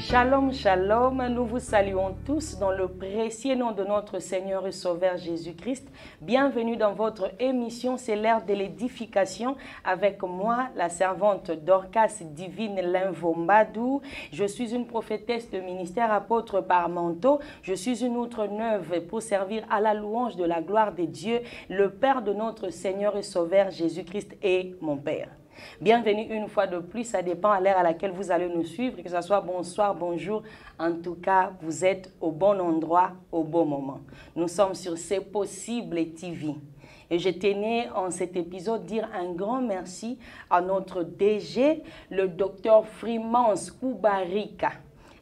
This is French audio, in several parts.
Shalom, shalom, nous vous saluons tous dans le précieux nom de notre Seigneur et Sauveur Jésus-Christ. Bienvenue dans votre émission, c'est l'heure de l'édification avec moi, la servante Dorcas Divine Limvombadou. Je suis une prophétesse de ministère apôtre par manteau. Je suis une outre neuve pour servir à la louange de la gloire de Dieu, le Père de notre Seigneur et Sauveur Jésus-Christ et mon Père. Bienvenue une fois de plus, ça dépend à l'heure à laquelle vous allez nous suivre, que ce soit bonsoir, bonjour, en tout cas, vous êtes au bon endroit, au bon moment. Nous sommes sur C'est Possible TV. Et je tenais en cet épisode dire un grand merci à notre DG, le docteur Freemans Koubarika.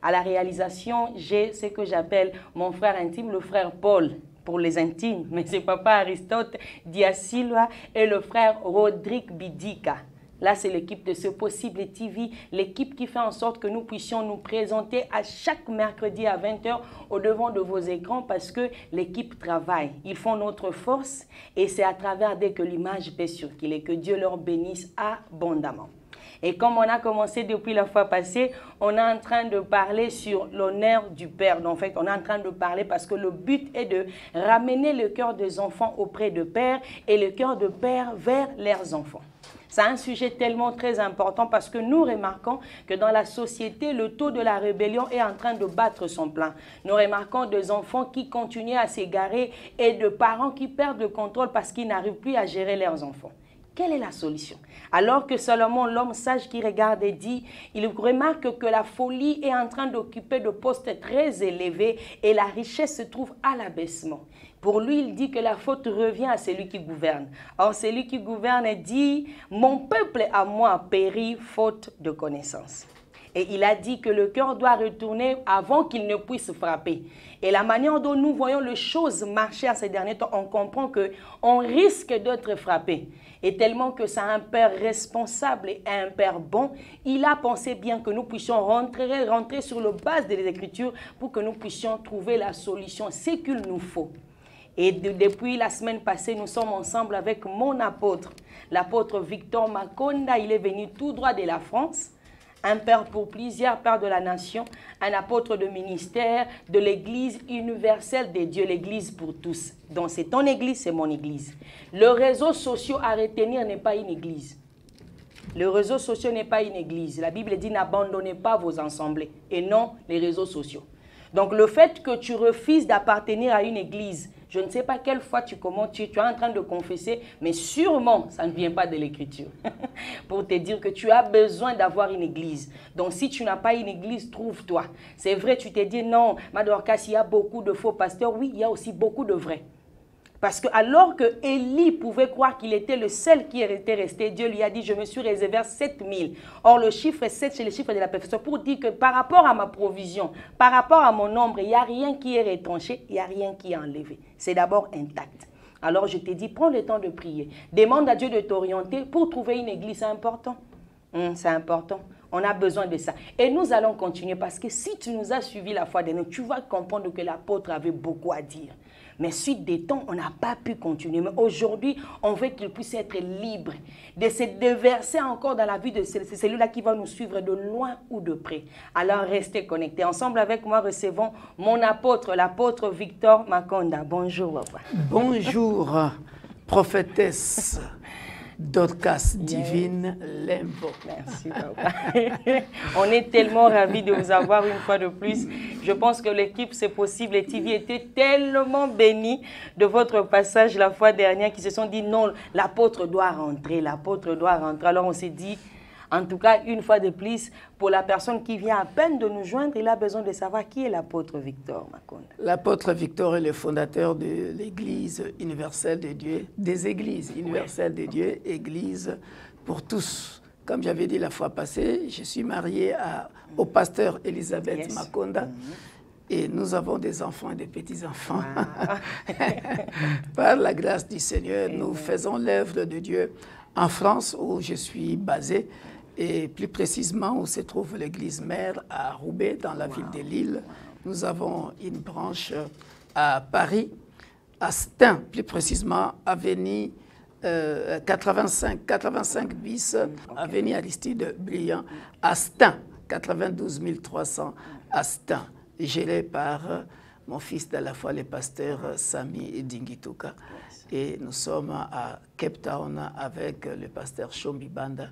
À la réalisation, j'ai ce que j'appelle mon frère intime, le frère Paul, pour les intimes, mais c'est papa Aristote Diasilva et le frère Rodrigue Bidika. Là, c'est l'équipe de Ce Possible TV, l'équipe qui fait en sorte que nous puissions nous présenter à chaque mercredi à 20 h au devant de vos écrans parce que l'équipe travaille. Ils font notre force et c'est à travers d'eux que l'image peut circuler. Que Dieu leur bénisse abondamment. Et comme on a commencé depuis la fois passée, on est en train de parler sur l'honneur du Père. Donc, en fait, on est en train de parler parce que le but est de ramener le cœur des enfants auprès de Père et le cœur de Père vers leurs enfants. C'est un sujet tellement très important parce que nous remarquons que dans la société, le taux de la rébellion est en train de battre son plein. Nous remarquons des enfants qui continuent à s'égarer et de parents qui perdent le contrôle parce qu'ils n'arrivent plus à gérer leurs enfants. Quelle est la solution? Alors que Salomon, l'homme sage qui regarde et dit, il remarque que la folie est en train d'occuper de postes très élevés et la richesse se trouve à l'abaissement. Pour lui, il dit que la faute revient à celui qui gouverne. Or, celui qui gouverne dit, mon peuple à moi périt faute de connaissance. Et il a dit que le cœur doit retourner avant qu'il ne puisse frapper. Et la manière dont nous voyons les choses marcher à ces derniers temps, on comprend qu'on risque d'être frappé. Et tellement que c'est un père responsable et un père bon, il a pensé bien que nous puissions rentrer sur la base des Écritures pour que nous puissions trouver la solution, ce qu'il nous faut. Et depuis la semaine passée, nous sommes ensemble avec mon apôtre, l'apôtre Victor Makonda. Il est venu tout droit de la France. Un père pour plusieurs pères de la nation, un apôtre de ministère de l'Église universelle de Dieu, l'Église pour tous. Donc c'est ton Église, c'est mon Église. Le réseau social à retenir n'est pas une Église. Le réseau social n'est pas une Église. La Bible dit n'abandonnez pas vos assemblées et non les réseaux sociaux. Donc le fait que tu refuses d'appartenir à une Église, je ne sais pas quelle fois tu es en train de confesser, mais sûrement, ça ne vient pas de l'Écriture. Pour te dire que tu as besoin d'avoir une église. Donc, si tu n'as pas une église, trouve-toi. C'est vrai, tu t'es dit, non, Madorcas, il y a beaucoup de faux pasteurs. Oui, il y a aussi beaucoup de vrais. Parce que alors que Élie pouvait croire qu'il était le seul qui était resté, Dieu lui a dit, je me suis réservé 7000. Or, le chiffre 7, c'est le chiffre de la perfection. Pour dire que par rapport à ma provision, par rapport à mon nombre, il n'y a rien qui est retranché, il n'y a rien qui est enlevé. C'est d'abord intact. Alors, je t'ai dit, prends le temps de prier. Demande à Dieu de t'orienter pour trouver une église. C'est important. C'est important. On a besoin de ça. Et nous allons continuer parce que si tu nous as suivis la fois dernière, tu vas comprendre que l'apôtre avait beaucoup à dire. Mais suite des temps, on n'a pas pu continuer. Mais aujourd'hui, on veut qu'il puisse être libre de se déverser encore dans la vie de celui-là qui va nous suivre de loin ou de près. Alors, restez connectés. Ensemble avec moi, recevons mon apôtre, l'apôtre Victor Makonda. Bonjour, papa. Bonjour, prophétesse Dorcas Divine Limvo. Merci, papa. On est tellement ravis de vous avoir une fois de plus. Je pense que l'équipe C'est Possible TV était tellement bénie de votre passage la fois dernière qu'ils se sont dit non, l'apôtre doit rentrer, l'apôtre doit rentrer. Alors on s'est dit, en tout cas, une fois de plus, pour la personne qui vient à peine de nous joindre, il a besoin de savoir qui est l'apôtre Victor Makonda. L'apôtre Victor est le fondateur de l'Église universelle de Dieu, des Églises universelles de Dieu, Église pour tous. Comme j'avais dit la fois passée, je suis marié au pasteur Elisabeth Makonda. Et nous avons des enfants et des petits-enfants. Wow. Par la grâce du Seigneur, nous faisons l'œuvre de Dieu en France, où je suis basé, et plus précisément où se trouve l'église mère à Roubaix, dans la ville de Lille. Nous avons une branche à Paris, à Stein, plus précisément, avenue 85 bis, avenue Aristide Briand, à Stein, 92 300 Astin, géré par mon fils d'à la fois le pasteur Sami Dingituka. Et nous sommes à Cape Town avec le pasteur Shombi Banda.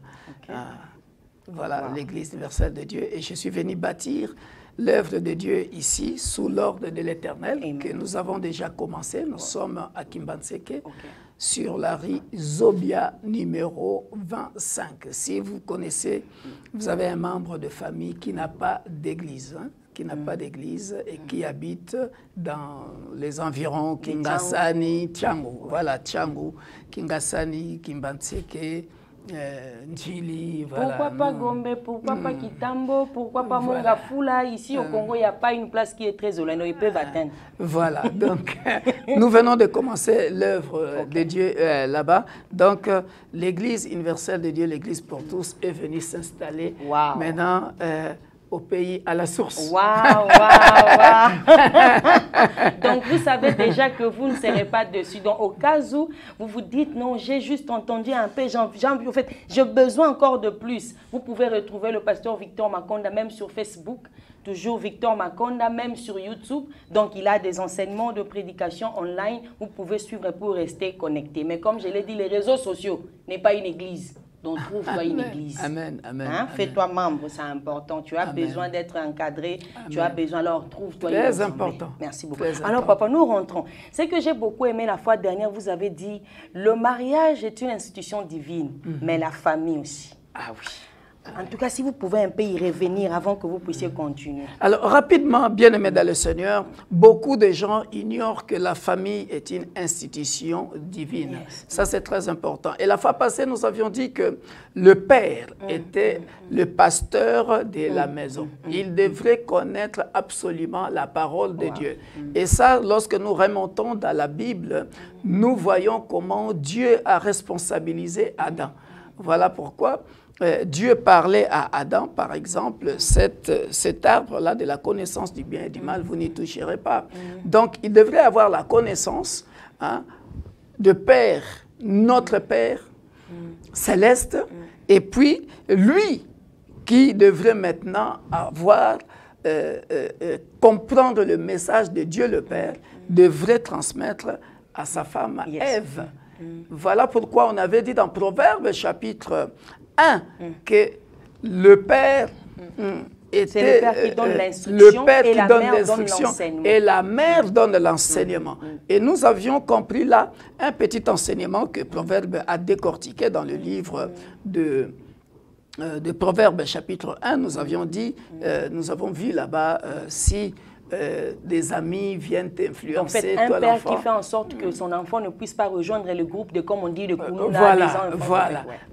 Voilà, l'église universelle de Dieu. Et je suis venu bâtir l'œuvre de Dieu ici, sous l'ordre de l'Éternel, que nous avons déjà commencé. Nous sommes à Kimbanseke, sur la rue Zobia numéro 25. Si vous connaissez, vous avez un membre de famille qui n'a pas d'église, qui n'a pas d'église et qui habite dans les environs Kingasani, Tchangu. Voilà, Tchangu, Kingasani, Kimbanseke, Njili, voilà. Pourquoi pas Gombe, pourquoi pas Kitambo, pourquoi pas Mongafula? Ici au Congo, il n'y a pas une place qui est très éloignée, ils peuvent atteindre. Voilà, donc nous venons de commencer l'œuvre de Dieu là-bas. Donc l'église universelle de Dieu, l'église pour tous, est venue s'installer maintenant au pays à la source. Waouh, waouh, waouh. Donc, vous savez déjà que vous ne serez pas dessus. Donc, au cas où vous vous dites, non, j'ai juste entendu un peu, en fait, j'ai besoin encore de plus. Vous pouvez retrouver le pasteur Victor Makonda, même sur Facebook, toujours Victor Makonda, même sur YouTube. Donc, il a des enseignements de prédication online. Vous pouvez suivre pour rester connecté. Mais comme je l'ai dit, les réseaux sociaux n'est pas une église. Donc, trouve-toi une église. Amen, amen. Hein? Fais-toi membre, c'est important. Tu as besoin d'être encadré. Amen. Tu as besoin, alors trouve-toi une Très important. Merci beaucoup. Très alors, papa, nous rentrons. Ce que j'ai beaucoup aimé la fois dernière, vous avez dit, le mariage est une institution divine, mais la famille aussi. Ah oui. En tout cas, si vous pouvez un peu y revenir avant que vous puissiez continuer. Alors, rapidement, bien-aimés dans le Seigneur, beaucoup de gens ignorent que la famille est une institution divine. Ça, c'est très important. Et la fois passée, nous avions dit que le père était le pasteur de la maison. Il devrait connaître absolument la parole de Dieu. Et ça, lorsque nous remontons dans la Bible, nous voyons comment Dieu a responsabilisé Adam. Voilà pourquoi Dieu parlait à Adam, par exemple, cet arbre-là de la connaissance du bien et du mal, vous n'y toucherez pas. Donc, il devrait avoir la connaissance de Père, notre Père céleste, et puis lui qui devrait maintenant avoir, comprendre le message de Dieu le Père, devrait transmettre à sa femme Ève. Voilà pourquoi on avait dit dans Proverbes chapitre 1 que le père était le père qui donne l'instruction et la mère donne l'enseignement. Et nous avions compris là un petit enseignement que Proverbe a décortiqué dans le livre de Proverbes chapitre 1. Nous avions dit, nous avons vu là-bas si des amis viennent t'influencer. En fait, un père qui fait en sorte que son enfant ne puisse pas rejoindre le groupe de, comme on dit, de Kounoula.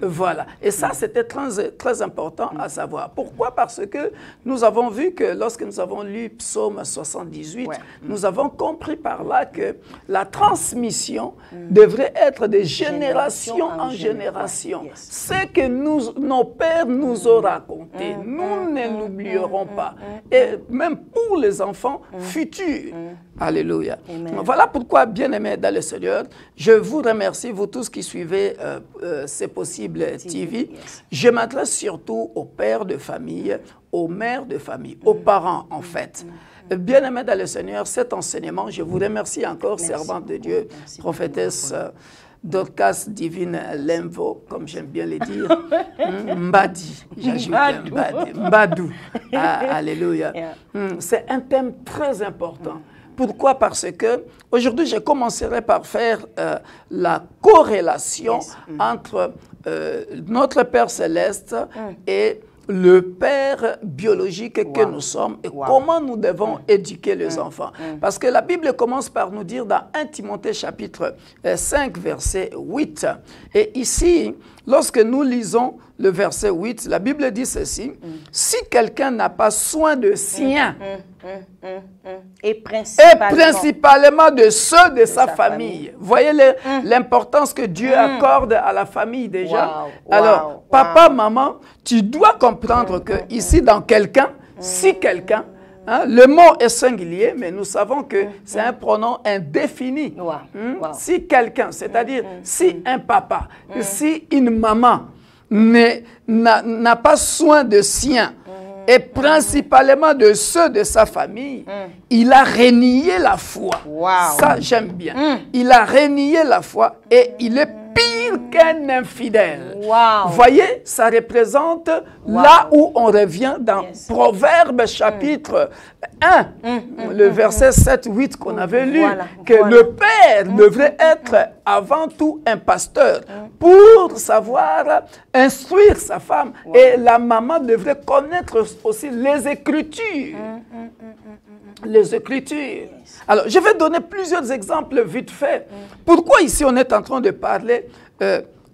Voilà. Et ça, c'était très important à savoir. Pourquoi? Parce que nous avons vu que lorsque nous avons lu Psaume 78, nous avons compris par là que la transmission devrait être de génération en génération. Ce que nos pères nous ont raconté, nous ne l'oublierons pas. Et même pour les enfants futurs. Alléluia. Voilà pourquoi, bien-aimés dans le Seigneur, je vous remercie, vous tous qui suivez C'est Possible TV. Je m'adresse surtout aux pères de famille, aux mères de famille, aux parents en fait. Bien-aimés dans le Seigneur, cet enseignement, je vous remercie encore, servante de Dieu, prophétesse Dorcas Divine Lemvo, comme j'aime bien le dire, Mbadi, j'ajoute Mbadou. Alléluia. C'est un thème très important. Pourquoi? Parce que aujourd'hui, je commencerai par faire la corrélation entre notre Père Céleste et le Père biologique que nous sommes et comment nous devons éduquer les enfants. Parce que la Bible commence par nous dire dans 1 Timothée chapitre 5 verset 8. Et ici, lorsque nous lisons le verset 8, la Bible dit ceci: si quelqu'un n'a pas soin de sien, et principalement de ceux de sa famille. Voyez l'importance que Dieu accorde à la famille déjà. Alors, papa, maman, tu dois comprendre que ici, dans quelqu'un, si quelqu'un, le mot est singulier, mais nous savons que c'est un pronom indéfini. Si quelqu'un, c'est-à-dire si un papa, si une maman n'a pas soin de sien, et principalement de ceux de sa famille, il a renié la foi. Wow. Ça, j'aime bien. Il a renié la foi et il est pire qu'un infidèle. Wow. Voyez, ça représente là où on revient dans Proverbes chapitre 1, le verset 7-8 qu'on avait lu, que le père devrait être avant tout un pasteur pour savoir instruire sa femme, et la maman devrait connaître aussi les Écritures. Les Écritures. Alors, je vais donner plusieurs exemples vite fait. Pourquoi ici on est en train de parler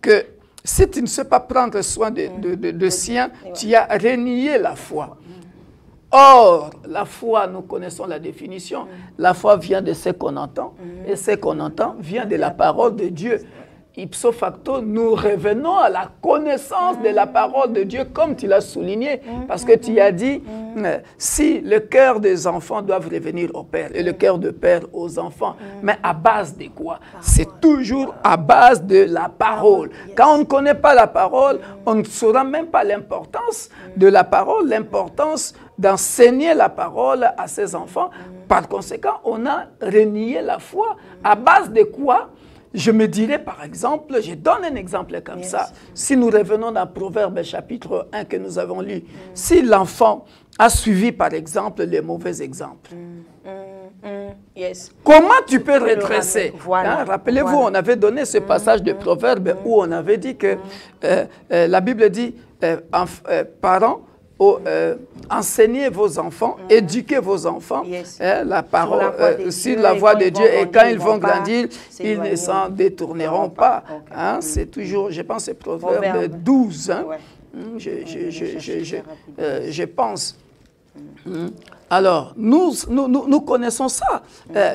que si tu ne sais pas prendre soin de sien, tu as renié la foi. Or, la foi, nous connaissons la définition. La foi vient de ce qu'on entend, et ce qu'on entend vient de la parole de Dieu. Ipso facto, nous revenons à la connaissance de la parole de Dieu, comme tu l'as souligné, parce que tu as dit, si le cœur des enfants doivent revenir au Père, et le cœur de Père aux enfants, mais à base de quoi? C'est toujours à base de la parole. Quand on ne connaît pas la parole, on ne saura même pas l'importance de la parole, l'importance d'enseigner la parole à ses enfants. Par conséquent, on a renié la foi. À base de quoi? Je me dirais, par exemple, je donne un exemple comme ça. Si nous revenons dans Proverbes chapitre 1 que nous avons lu, si l'enfant a suivi, par exemple, les mauvais exemples, comment tu peux redresser? Rappelez-vous, on avait donné ce passage de Proverbes où on avait dit que la Bible dit, parents, enseignez vos enfants, éduquez vos enfants, la parole, sur la voie de Dieu, et quand ils vont grandir, ils ne s'en détourneront pas. C'est toujours, je pense, c'est Proverbe 12. Je pense. Alors, nous connaissons ça,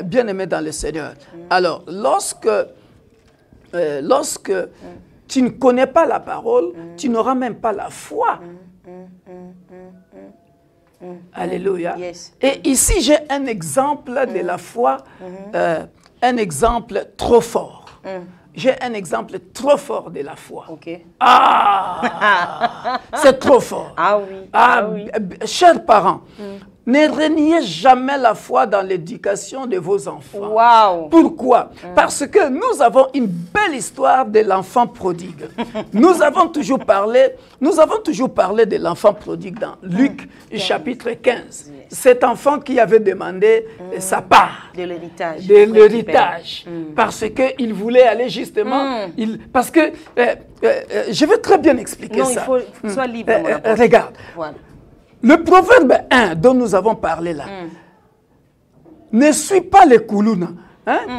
bien aimés dans le Seigneur. Alors, lorsque tu ne connais pas la parole, tu n'auras même pas la foi. Alléluia. Et ici, j'ai un exemple de la foi, un exemple trop fort. J'ai un exemple trop fort de la foi. Ah, c'est trop fort. Chers parents, ne reniez jamais la foi dans l'éducation de vos enfants. Pourquoi? Parce que nous avons une belle histoire de l'enfant prodigue. Nous avons toujours parlé de l'enfant prodigue dans Luc chapitre 15. Cet enfant qui avait demandé sa part de l'héritage. Parce qu'il voulait aller justement... parce que, je vais très bien expliquer ça. Non, il faut soit libre. Regarde. Voilà. Le proverbe 1 dont nous avons parlé là, ne suis pas les koulouna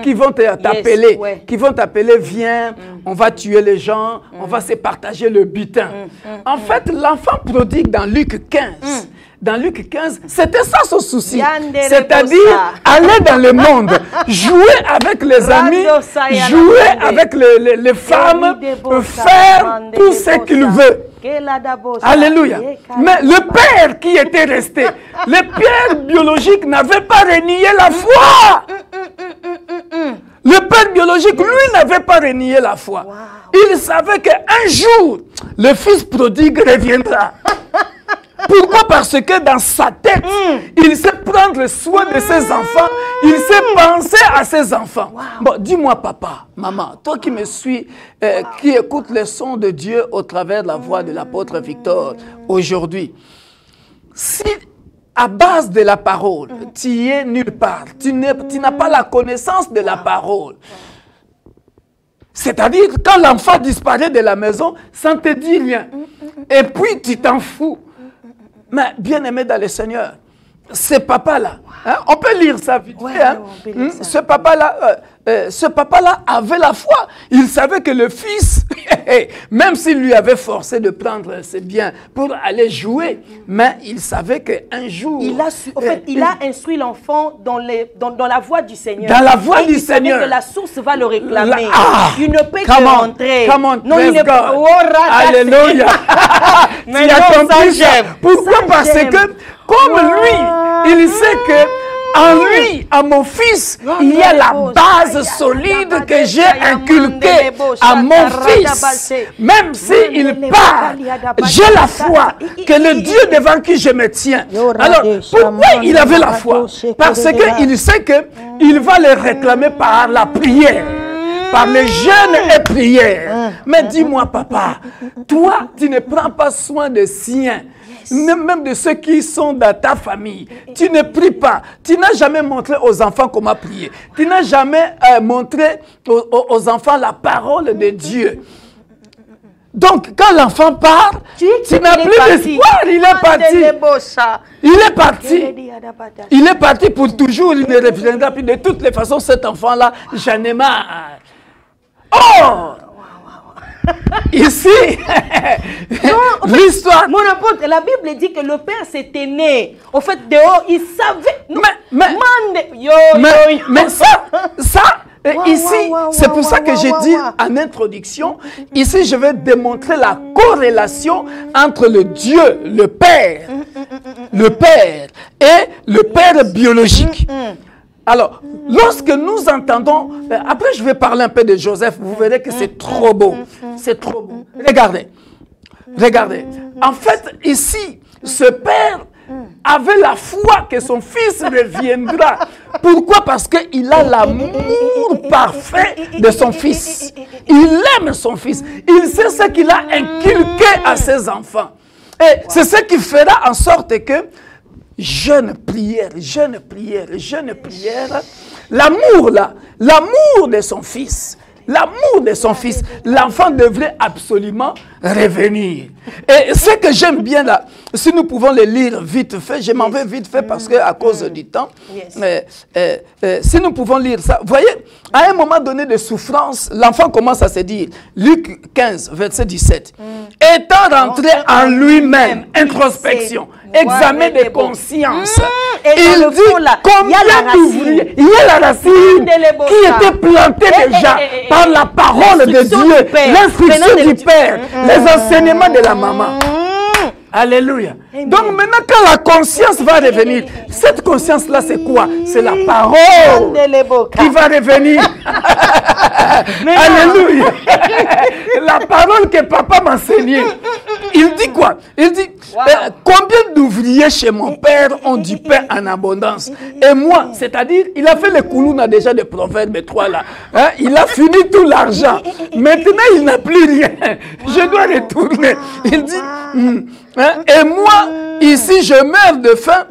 qui vont t'appeler, viens, on va tuer les gens, on va se partager le butin. En fait, l'enfant prodigue dans Luc 15, c'était ça son souci. C'est-à-dire aller dans le monde, jouer avec les amis, jouer avec les femmes, faire tout ce qu'il veut. Alléluia. Mais le père qui était resté, le père biologique n'avait pas renié la foi. Le père biologique, lui, n'avait pas renié la foi. Il savait qu'un jour, le fils prodigue reviendra. Pourquoi? Parce que dans sa tête, il sait prendre soin de ses enfants, il sait penser à ses enfants. Bon, dis-moi, papa, maman, toi qui me suis, qui écoute le son de Dieu au travers de la voix de l'apôtre Victor aujourd'hui, si à base de la parole, tu es nulle part, tu n'as pas la connaissance de la parole, c'est-à-dire quand l'enfant disparaît de la maison, ça ne te dit rien, et puis tu t'en fous. Mais bien aimé dans le Seigneur, ce papa-là, on peut lire ça vite fait, ce papa-là avait la foi. Il savait que le fils, même s'il lui avait forcé de prendre ses biens pour aller jouer, mais il savait qu'un jour... Il a instruit l'enfant dans la voie du Seigneur. Dans la voie du Seigneur. Que la source va le réclamer. Il ne peut que rentrer. Non, il ne peut... Alléluia. Mais non, ça j'aime. Pourquoi? Parce que, comme lui, il sait que En lui, à mon fils, il y a la base solide que j'ai inculquée à mon fils. Même s'il part, j'ai la foi que le Dieu devant qui je me tiens. Alors, pourquoi il avait la foi? Parce qu'il sait qu'il va le réclamer par la prière, par le jeûne et prière. Mais dis-moi, papa, toi, tu ne prends pas soin des siens, même de ceux qui sont dans ta famille. Tu ne pries pas. Tu n'as jamais montré aux enfants comment prier. Tu n'as jamais montré aux enfants la parole de Dieu. Donc, quand l'enfant part, tu n'as plus d'espoir. Il est parti. Il est parti. Il est parti pour toujours. Il ne reviendra plus. De toutes les façons, cet enfant-là, j'en ai marre. Oh! Ici, l'histoire. Mon apôtre, la Bible dit que le père s'était né. Au fait, dehors, il savait. Mais ça, ici, c'est pour ça que j'ai dit en introduction, ici, je vais démontrer la corrélation entre le Dieu, le Père et le Père biologique. Alors, lorsque nous entendons, après je vais parler un peu de Joseph, vous verrez que c'est trop beau. C'est trop beau. Regardez, regardez. En fait, ici, ce père avait la foi que son fils reviendra. Pourquoi? Parce qu'il a l'amour parfait de son fils. Il aime son fils. Il sait ce qu'il a inculqué à ses enfants. Et c'est ce qui fera en sorte que jeûne, prière, jeûne, prière, jeûne, prière. L'amour là, l'amour de son fils, l'amour de son fils, l'enfant devrait absolument revenir. Et ce que j'aime bien là, si nous pouvons le lire vite fait, je m'en vais vite fait parce que à cause du temps, si nous pouvons lire ça, vous voyez, à un moment donné de souffrance, l'enfant commence à se dire, Luc 15, verset 17, étant rentré en lui-même, introspection, examen de conscience, il dit combien d'ouvriers, il y a la racine qui était plantée déjà par la parole de Dieu, l'instruction du Père, les enseignements de la maman. Alléluia. Donc maintenant quand la conscience va revenir, cette conscience-là c'est quoi? C'est la parole qui va revenir. Alléluia. La parole que papa m'enseignait. Il dit quoi? Il dit, combien d'ouvriers chez mon père ont du pain en abondance? Et moi, c'est-à-dire, il a fait le koulouna déjà de Proverbe 3 là. Hein? Il a fini tout l'argent. Maintenant, il n'a plus rien. Je dois retourner. Il dit, et moi, ici, je meurs de faim.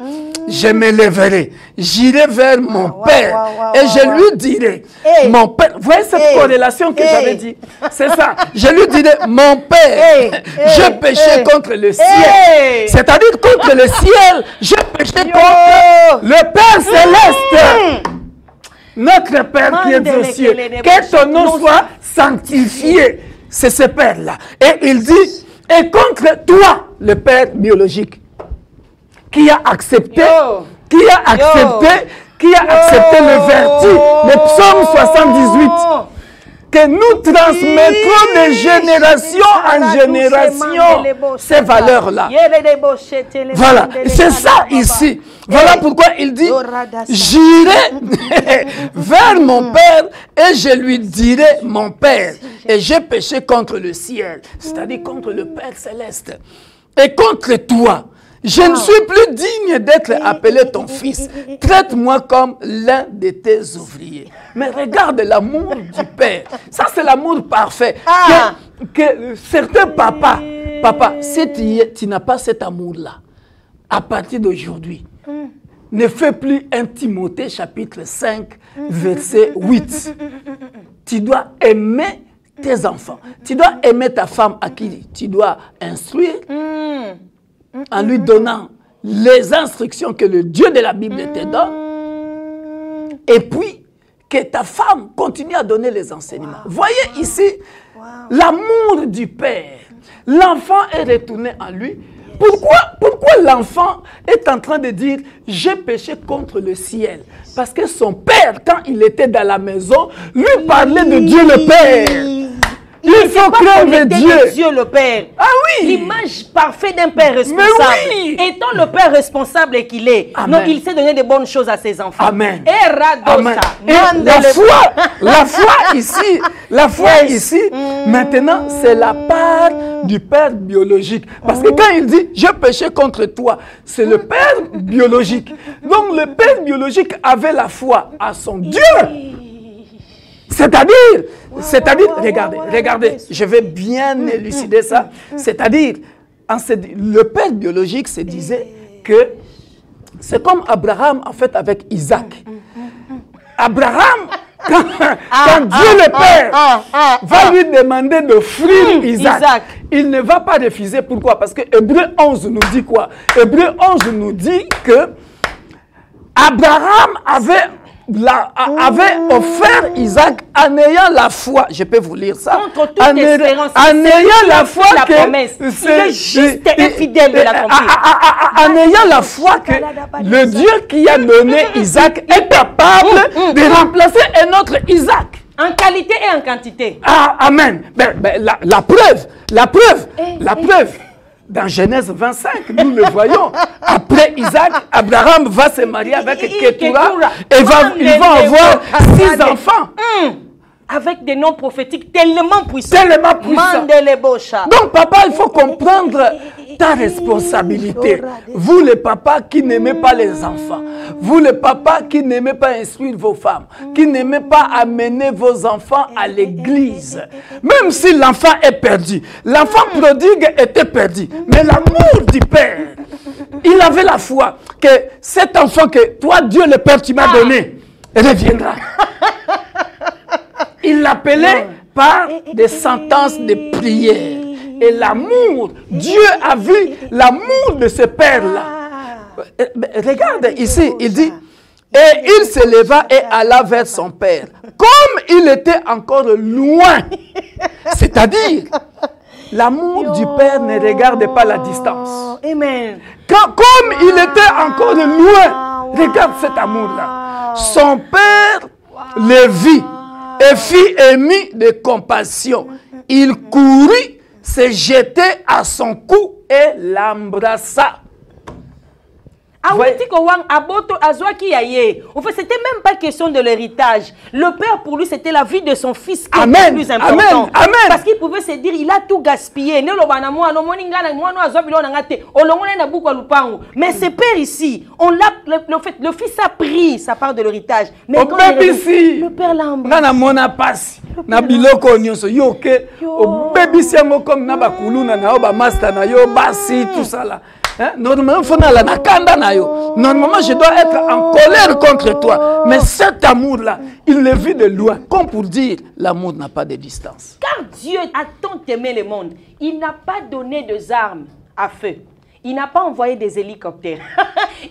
Je me lèverai, j'irai vers mon père et je lui dirai, mon père, vous voyez cette corrélation que j'avais dit, c'est ça, je lui dirai, mon père, je péchais contre le ciel, c'est-à-dire contre le ciel, je péchais contre le Père céleste, notre Père qui est aux cieux, que ton nom soit sanctifié, c'est ce Père-là, et il dit, et contre toi, le Père biologique, qui a accepté, le vertu, le psaume 78, que nous transmettrons de génération en génération ces valeurs-là. Voilà, c'est ça ici. Voilà pourquoi il dit, j'irai vers mon Père et je lui dirai, mon Père, et j'ai péché contre le ciel, c'est-à-dire contre le Père céleste, et contre toi. Je ne suis plus digne d'être appelé ton fils. Traite-moi comme l'un de tes ouvriers. Mais regarde l'amour du Père. Ça, c'est l'amour parfait. Que certains papas, si tu n'as pas cet amour-là, à partir d'aujourd'hui, ne fais plus 1 Timothée chapitre 5, verset 8. Tu dois aimer tes enfants. Tu dois aimer ta femme à qui tu dois instruire. En lui donnant les instructions que le Dieu de la Bible te donne. Et puis, que ta femme continue à donner les enseignements. Voyez ici, l'amour du Père. L'enfant est retourné en lui. Pourquoi l'enfant est en train de dire « J'ai péché contre le ciel » Parce que son père, quand il était dans la maison, lui parlait de Dieu le Père. Il faut craindre Dieu, le Père. Ah oui. L'image parfaite d'un Père responsable. Oui. Étant le Père responsable qu'il est, donc il sait donner de bonnes choses à ses enfants. Amen. Amen. Et la foi ici, maintenant, c'est la part du Père biologique. Parce que quand il dit, je péché contre toi, c'est le Père biologique. Donc le Père biologique avait la foi à son Dieu. C'est-à-dire, regardez, je vais bien élucider ça. C'est-à-dire, le Père biologique se disait que c'est comme Abraham, en fait, avec Isaac. Abraham, quand Dieu le Père va lui demander d'offrir Isaac, il ne va pas refuser. Pourquoi? Parce que Hébreu 11 nous dit quoi? Hébreu 11 nous dit que Abraham avait offert Isaac en ayant la foi. Je peux vous lire ça. Contre toute espérance. En ayant la foi que il est juste et fidèle de l'accomplir. En ayant la foi que le Dieu qui a donné Isaac est capable de remplacer un autre Isaac. En qualité et en quantité. Amen. La preuve. Dans Genèse 25, nous le voyons. Après Isaac, Abraham va se marier avec Ketura et il va avoir 6 enfants. Avec des noms prophétiques tellement puissants. Donc, papa, il faut comprendre ta responsabilité. Vous, les papas qui n'aimez pas les enfants. Vous, les papas qui n'aimez pas instruire vos femmes. Qui n'aimez pas amener vos enfants à l'église. Même si l'enfant est perdu. L'enfant prodigue était perdu. Mais l'amour du Père, il avait la foi que cet enfant que toi, Dieu le Père, tu m'as donné, reviendra. Il l'appelait par des sentences de prière. Et l'amour, Dieu a vu l'amour de ce père-là. Regarde ici, il dit, et il se leva et alla vers son père. Comme il était encore loin, c'est-à-dire, l'amour du père ne regarde pas la distance. Amen. Comme il était encore loin, regarde cet amour-là. Son père le vit et fit émis de compassion. Il courut, se jetait à son cou et l'embrassa. En fait, c'était même pas question de l'héritage. Le père, pour lui, c'était la vie de son fils qui était plus important. Parce qu'il pouvait se dire, il a tout gaspillé. Mais ce père ici, le fils a pris sa part de l'héritage. Mais quand le père l'a embrassé. Normalement, je dois être en colère contre toi. Mais cet amour-là, il le vit de loin. Comme pour dire, l'amour n'a pas de distance. Car Dieu a tant aimé le monde, il n'a pas donné des armes à feu. Il n'a pas envoyé des hélicoptères.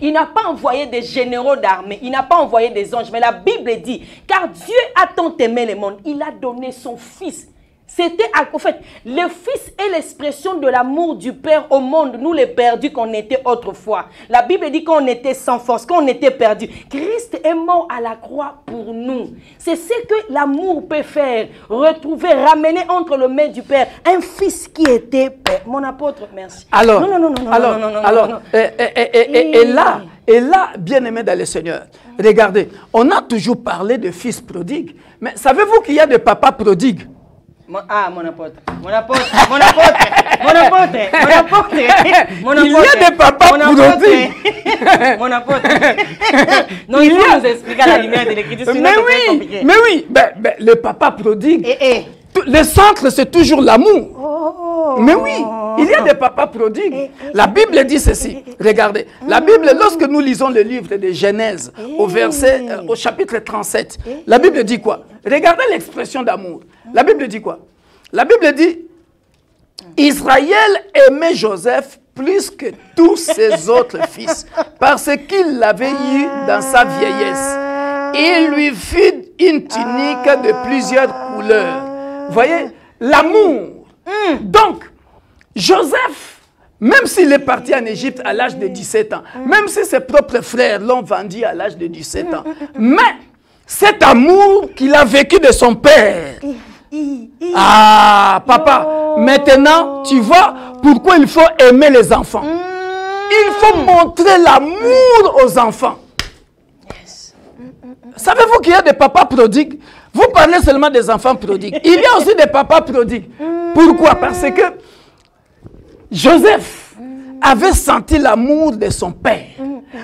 Il n'a pas envoyé des généraux d'armée. Il n'a pas envoyé des anges. Mais la Bible dit, car Dieu a tant aimé le monde, il a donné son Fils. C'était, en fait, le Fils est l'expression de l'amour du Père au monde. Nous les perdus qu'on était autrefois. La Bible dit qu'on était sans force, qu'on était perdus. Christ est mort à la croix pour nous. C'est ce que l'amour peut faire. Retrouver, ramener entre les mains du Père un Fils qui était Père. Mon apôtre, merci. Alors, et là, bien-aimé dans le Seigneur, regardez, on a toujours parlé de fils prodigue. Mais savez-vous qu'il y a des papas prodigues? Mon apôtre. Il y a des papas prodigues. Mon apôtre. Non, il faut nous expliquer à la lumière de l'Écriture. Mais oui, le papa prodigue, le centre c'est toujours l'amour. Mais oui, il y a des papas prodigues. La Bible dit ceci. Regardez, la Bible, lorsque nous lisons le livre de Genèse, au chapitre 37, la Bible dit quoi? Regardez l'expression d'amour. La Bible dit quoi? La Bible dit, Israël aimait Joseph plus que tous ses autres fils, parce qu'il l'avait eu dans sa vieillesse. Il lui fit une tunique de plusieurs couleurs. Vous voyez, l'amour. Donc, Joseph, même s'il est parti en Égypte à l'âge de 17 ans, même si ses propres frères l'ont vendu à l'âge de 17 ans, mais cet amour qu'il a vécu de son père, Ah, papa, maintenant, tu vois pourquoi il faut aimer les enfants. Il faut montrer l'amour aux enfants. Savez-vous qu'il y a des papas prodigues? Vous parlez seulement des enfants prodigues. Il y a aussi des papas prodigues. Pourquoi? Parce que Joseph avait senti l'amour de son père.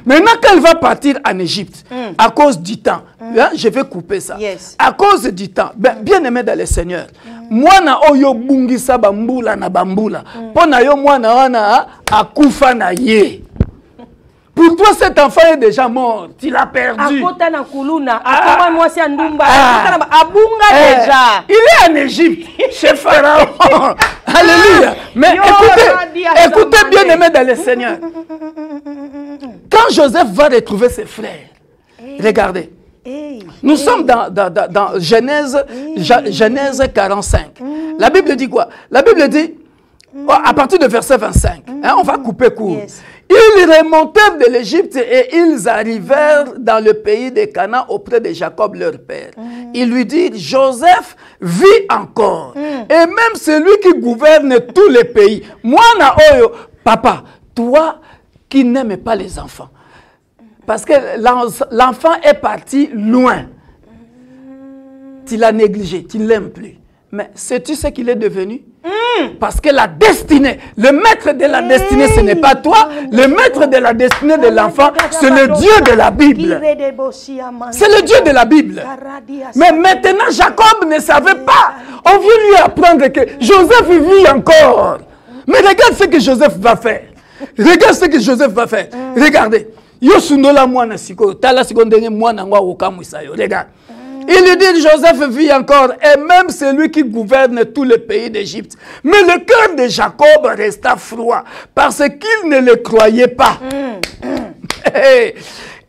Maintenant, quand il va partir en Égypte, à cause du temps, hein, je vais couper ça. À cause du temps, bien aimé dans le Seigneur, moi na oyo bungisa bambula na bambula, pona yo moi na wana akufa na ye. Pour toi, cet enfant est déjà mort. Tu l'as perdu. Il est en Égypte, chez Pharaon. Alléluia. Mais écoutez bien aimé dans le Seigneur. Quand Joseph va retrouver ses frères, regardez. Nous sommes dans Genèse 45. La Bible dit quoi? La Bible dit, à partir de verset 25, hein, on va couper court. Ils remontèrent de l'Égypte et ils arrivèrent dans le pays de Canaan auprès de Jacob, leur père. Ils lui dirent, Joseph vit encore. Et même celui qui gouverne tous les pays. Moi, Naoyo, papa, toi qui n'aimes pas les enfants. Parce que l'enfant est parti loin. Tu l'as négligé, tu ne l'aimes plus. Mais sais-tu ce qu'il est devenu? Parce que la destinée, le maître de la destinée, ce n'est pas toi. Le maître de la destinée de l'enfant, c'est le Dieu de la Bible. C'est le Dieu de la Bible. Mais maintenant, Jacob ne savait pas. On vient lui apprendre que Joseph vit encore. Mais regarde ce que Joseph va faire. Regarde ce que Joseph va faire. Regardez. Regarde. Il lui dit, Joseph vit encore, et même celui qui gouverne tout le pays d'Égypte. Mais le cœur de Jacob resta froid, parce qu'il ne le croyait pas.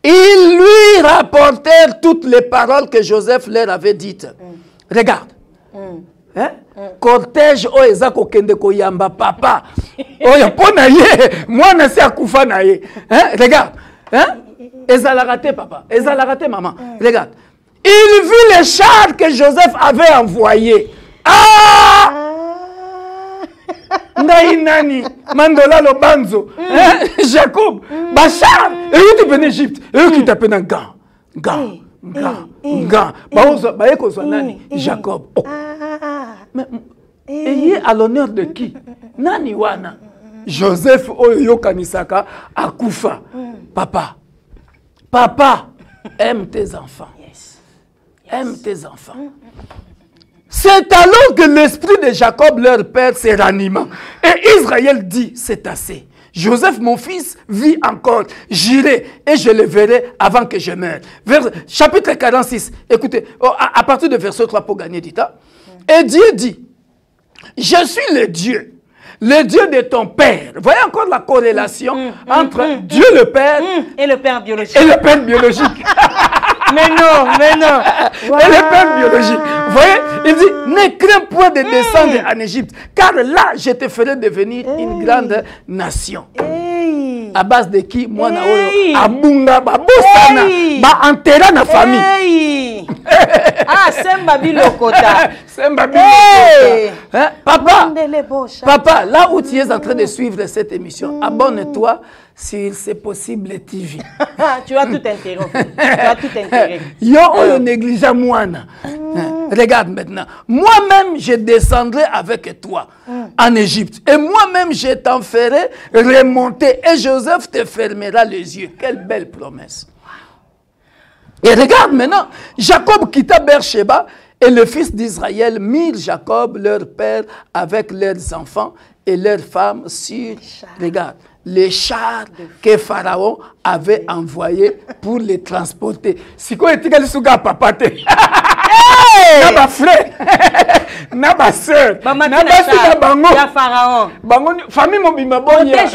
Ils lui rapportèrent toutes les paroles que Joseph leur avait dites. Regarde. Hein? Cortège o ezako kende ko yamba papa. Oya pona ye, moi na si akufa na ye. Hein? Regarde. Hein? Ezalagate papa, ezalagate maman. Regarde. Il vit les chars que Joseph avait envoyés. Ah! Naïnani, Mandola Lobanzo, Jacob, Bachar, et où tu es en Égypte, et où tu t'appelles un gars. Jacob. Oh. Mais ayez à l'honneur de qui? Nani wana. Joseph Oyo Kanisaka Akufa. Papa, aime tes enfants. Aime tes enfants. C'est alors que l'esprit de Jacob, leur père, s'est ranima. Et Israël dit, c'est assez. Joseph, mon fils, vit encore. J'irai et je le verrai avant que je meure. Chapitre 46. Écoutez, à partir de verset 3 pour gagner du temps. Et Dieu dit, je suis le Dieu de ton père. Voyez encore la corrélation entre Dieu le Père et le Père biologique. Et le Père biologique. Mais non. Wow. Et le Père biologique. Vous voyez, il dit, ne crains point de descendre en Égypte, car là, je te ferai devenir une grande nation. À base de qui? Moi, Abunga, Babosana, enterra na famille. Ah, Sembabi Lokota. Papa, là où tu es en train de suivre cette émission, abonne-toi sur C'est Possible TV. Tu vas tout interrompre. Yo, on néglige moi. Regarde maintenant. Moi-même, je descendrai avec toi en Égypte. Et moi-même, je t'en ferai remonter. Et Joseph te fermera les yeux. Quelle belle promesse. Et regarde maintenant, Jacob quitta Beersheba et le fils d'Israël mirent Jacob, leur père, avec leurs enfants et leurs femmes sur, regarde, les chars que Pharaon avait envoyés pour les transporter. Si quoi est-il que suga papa te? Naba frère, naba sœur, naba bango. Pharaon. Famille mobima bonya.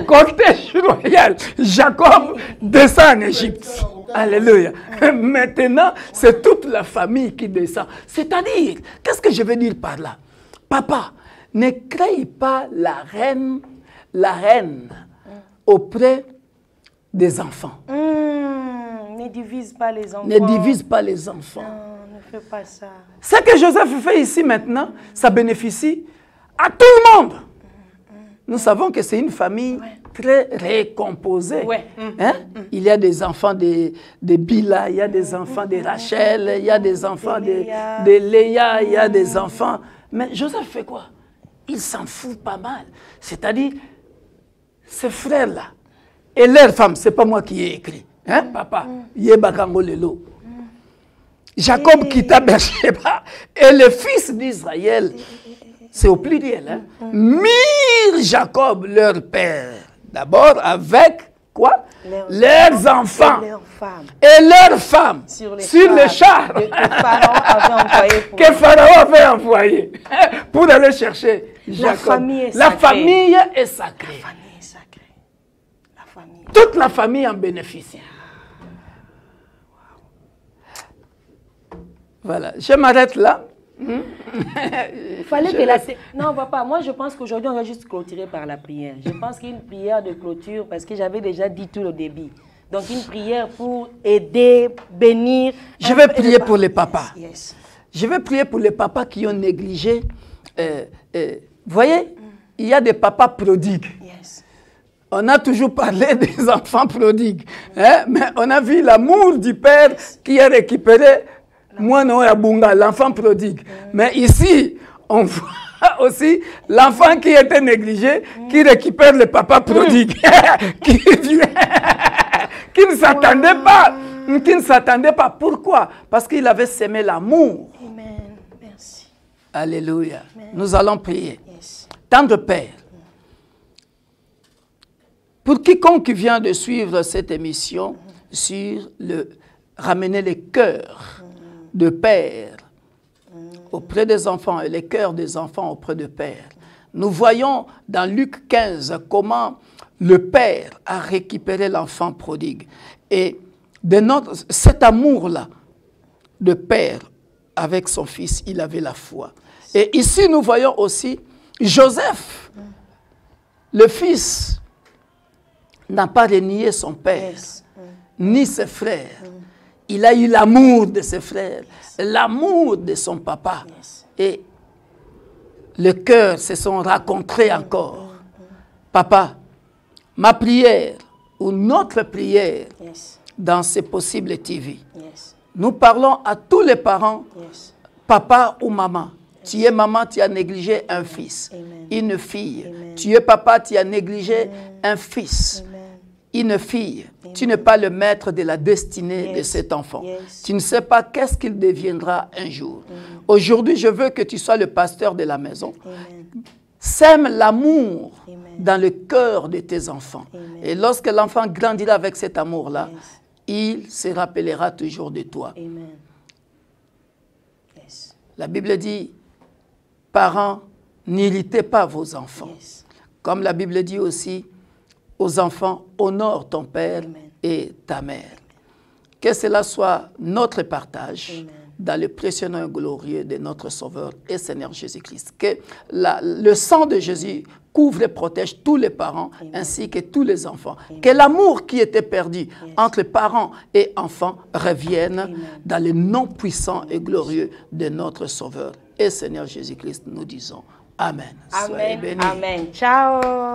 Cortège royal. Jacob descend en Égypte. Alléluia. Maintenant, c'est toute la famille qui descend. C'est-à-dire, qu'est-ce que je veux dire par là? Papa, ne crée pas la reine auprès des enfants. Ne divise pas les enfants. Ne divise pas les enfants. Ne fais pas ça. Ce que Joseph fait ici maintenant, ça bénéficie à tout le monde. Nous savons que c'est une famille très récomposée. Hein? Il y a des enfants de Bila, il y a des enfants de Rachel, il y a des enfants de Léa, il y a des enfants. Mais Joseph fait quoi? Il s'en fout pas mal. C'est-à-dire, ces frères-là et leurs femmes, ce n'est pas moi qui ai écrit. Hein, papa? Yebakango Lelo. Jacob quitta Beersheba et les fils d'Israël, c'est au pluriel, hein, mirent Jacob, leur père, d'abord avec quoi? Leurs enfants et leurs femmes sur les chars que Pharaon avait envoyés pour aller chercher Jacob. La famille est sacrée. Toute la famille en bénéficie. Voilà, je m'arrête là. Il fallait que la... Non, papa, moi je pense qu'aujourd'hui on va juste clôturer par la prière. Je pense qu'il y a une prière de clôture parce que j'avais déjà dit tout au début. Donc une prière pour aider, bénir. Je vais prier pour les papas. Yes. Je vais prier pour les papas qui ont négligé. Vous voyez, il y a des papas prodigues. Yes. On a toujours parlé des enfants prodigues. Hein? Mais on a vu l'amour du père qui a récupéré moi, non, l'enfant prodigue. Mais ici, on voit aussi l'enfant qui était négligé, qui récupère le papa prodigue, qui ne s'attendait pas. Qui ne s'attendait pas. Pourquoi? Parce qu'il avait sémé l'amour. Amen. Merci. Alléluia. Amen. Nous allons prier. Yes. Tendre Père, pour quiconque vient de suivre cette émission sur ramener les cœurs de père auprès des enfants et les cœurs des enfants auprès de père. Nous voyons dans Luc 15 comment le père a récupéré l'enfant prodigue. Et cet amour-là de père avec son fils, il avait la foi. Et ici, nous voyons aussi Joseph, le fils, n'a pas renié son père, ni ses frères. Il a eu l'amour de ses frères, l'amour de son papa. Et le cœur se sont rencontrés encore. Papa, ma prière ou notre prière dans ces possibles TV, nous parlons à tous les parents, papa ou maman. Tu es maman, tu as négligé un fils, une fille. Tu es papa, tu as négligé un fils. Une fille, tu n'es pas le maître de la destinée de cet enfant. Tu ne sais pas qu'est-ce qu'il deviendra un jour. Aujourd'hui, je veux que tu sois le pasteur de la maison. Sème l'amour dans le cœur de tes enfants. Et lorsque l'enfant grandira avec cet amour-là, il se rappellera toujours de toi. La Bible dit, parents, n'irritez pas vos enfants. Comme la Bible dit aussi, aux enfants, honore ton père et ta mère. Que cela soit notre partage dans le précieux nom glorieux de notre Sauveur et Seigneur Jésus-Christ. Que le sang de Jésus couvre et protège tous les parents ainsi que tous les enfants. Que l'amour qui était perdu entre parents et enfants revienne dans le nom puissant et glorieux de notre Sauveur et Seigneur Jésus-Christ. Nous disons Amen. Amen. Amen. Ciao.